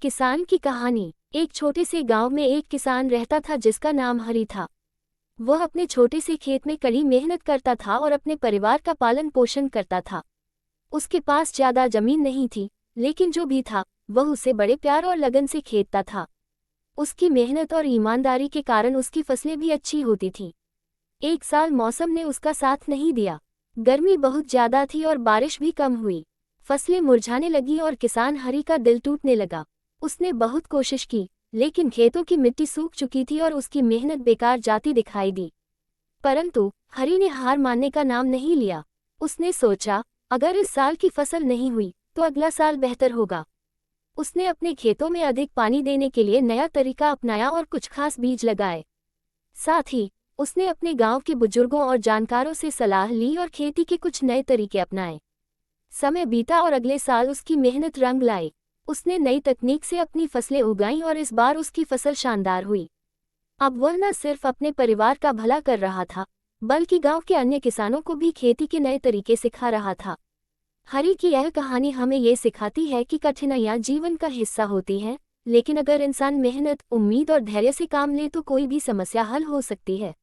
किसान की कहानी। एक छोटे से गांव में एक किसान रहता था जिसका नाम हरी था। वह अपने छोटे से खेत में कड़ी मेहनत करता था और अपने परिवार का पालन पोषण करता था। उसके पास ज्यादा जमीन नहीं थी, लेकिन जो भी था वह उसे बड़े प्यार और लगन से खेतता था। उसकी मेहनत और ईमानदारी के कारण उसकी फसलें भी अच्छी होती थीं। एक साल मौसम ने उसका साथ नहीं दिया। गर्मी बहुत ज्यादा थी और बारिश भी कम हुई। फसलें मुरझाने लगी और किसान हरी का दिल टूटने लगा। उसने बहुत कोशिश की, लेकिन खेतों की मिट्टी सूख चुकी थी और उसकी मेहनत बेकार जाती दिखाई दी। परंतु हरी ने हार मानने का नाम नहीं लिया। उसने सोचा, अगर इस साल की फसल नहीं हुई तो अगला साल बेहतर होगा। उसने अपने खेतों में अधिक पानी देने के लिए नया तरीका अपनाया और कुछ खास बीज लगाए। साथ ही उसने अपने गांव के बुजुर्गों और जानकारों से सलाह ली और खेती के कुछ नए तरीके अपनाए। समय बीता और अगले साल उसकी मेहनत रंग लाई। उसने नई तकनीक से अपनी फसलें उगाईं और इस बार उसकी फसल शानदार हुई। अब वह न सिर्फ अपने परिवार का भला कर रहा था, बल्कि गांव के अन्य किसानों को भी खेती के नए तरीके सिखा रहा था। हरी की यह कहानी हमें ये सिखाती है कि कठिनाइयां जीवन का हिस्सा होती हैं, लेकिन अगर इंसान मेहनत, उम्मीद और धैर्य से काम ले तो कोई भी समस्या हल हो सकती है।